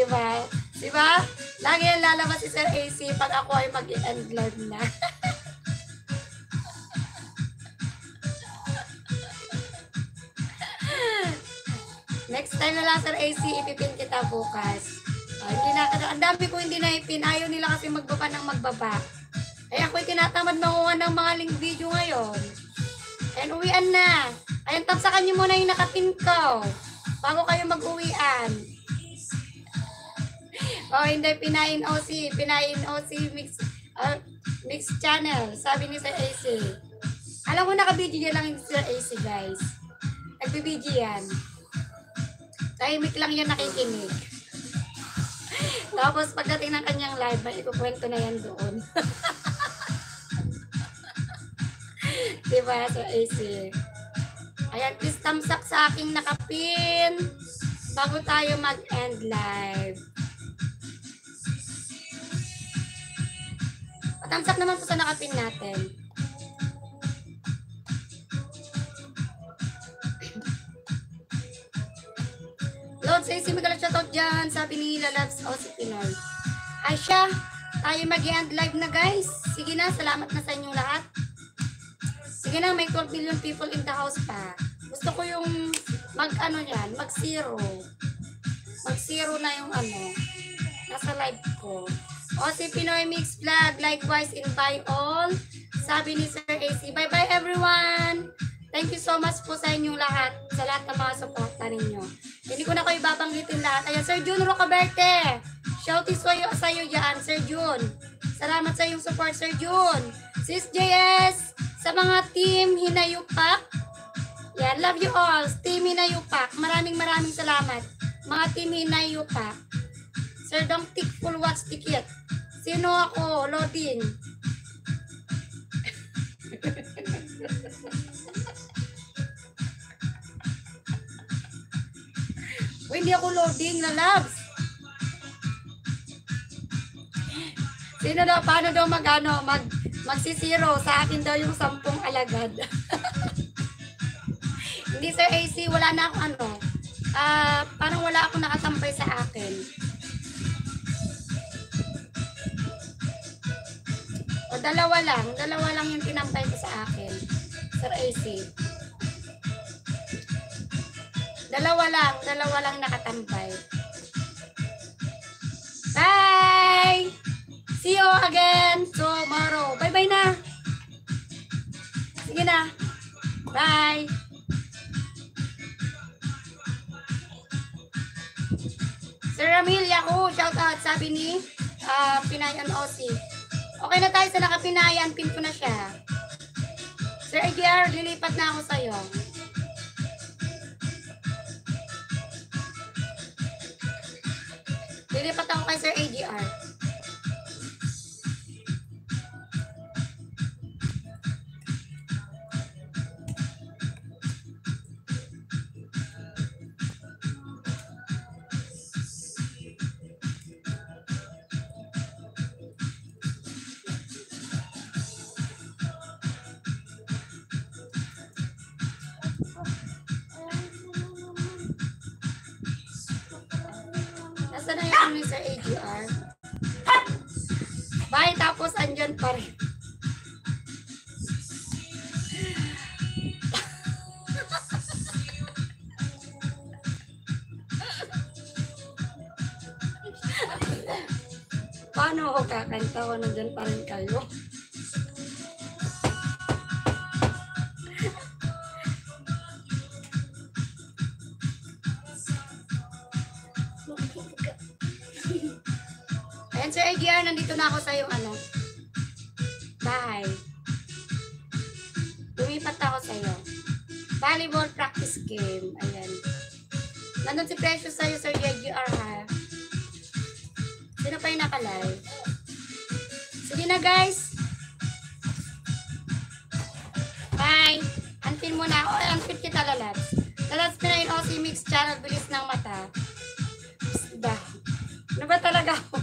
Diba? Diba? Lagi yan lalabas si Sir AC pag ako ay mag-end live na. Next time na lang, Sir AC, ipipin kita bukas. Hindi na, ang dami ko hindi na-ipin. Ayaw nila kasi magbaba ng magbaba. Ay ako'y tinatamad manguha ng mga link video ngayon. Ayan, uwian na. Ayan, tapsakan nyo muna yung nakapin ko. Bago kayo mag-uwian. Hindi, Pinain OC. Pinain OC mix channel. Sabi ni Sir AC. Alam mo, naka-video lang yung Sir AC, guys. Nag-video yan. Tahimik lang yan nakikinig. Tapos pagdating ng kanyang live, may ikukwento na yan doon. Diba, Sir AC? Ayan, please thumbs up sa aking nakapin bago tayo mag-end live. Thumbs up naman po sa nakapin natin. Lord, say si magalang shoutout dyan. Sabi ni Lalabs o si Pinoy. Aisha, tayo mag-end live na, guys. Sige na, salamat na sa inyong lahat. Sige na, may 12 million people in the house pa. Gusto ko yung mag-ano yan, mag-zero. Mag-zero na yung nasa live ko. O si Pinoy Mix Vlog, likewise invite all. Sabi ni Sir AC, bye-bye everyone. Thank you so much po sa inyong lahat, sa lahat ng mga suporta ninyo. Hindi ko na kayo babanggitin lahat. Ayan, Sir Jun Rocaberte. Shouties sa iyo dyan, Sir Jun. Salamat sa iyong support, Sir Jun. Sis JS, sa mga team Hinayupak. Yan, love you all. Team Hinayupak. Maraming salamat. Mga team Hinayupak. Sir Dong Tik Full Watch Ticket. Sino ako? Loading. Hindi ako loading na labs. Sino daw, paano daw magsisiro sa akin daw yung 10 alagad. Hindi, Sir AC, wala na ako parang wala akong nakatampay sa akin. O dalawa lang yung tinampay ko sa akin, Sir AC. Dalawa lang nakatampay. Bye! See you again tomorrow. Bye-bye na. Sige na. Bye. Sir Ramil, Yahoo, shout out. Sabi ni Pinayan OC. Okay na tayo sa nakapinayan. Pin ko na siya. Sir AGR, lilipat na ako sa'yo. Lilipat ako kay Sir AGR. Nasaan na yung Sir AGR? Bye, tapos andyan pa rin. Paano ako kakanta kung nandyan pa rin kayo? Ayan, Sir AGR, nandito na ako sa yung bahay. Lumipat ako sa iyo. Volleyball practice game. Ayan. Nandun si Precious sa'yo, Sir AGR, ha? Sino pa yung naka-live? Sige na, guys. Bye. Unpin mo na. Unpin kita, Lalabs. Lalabs, Pinain OC Mix Channel. Bilis ng mata. Diba? Ano ba talaga ako?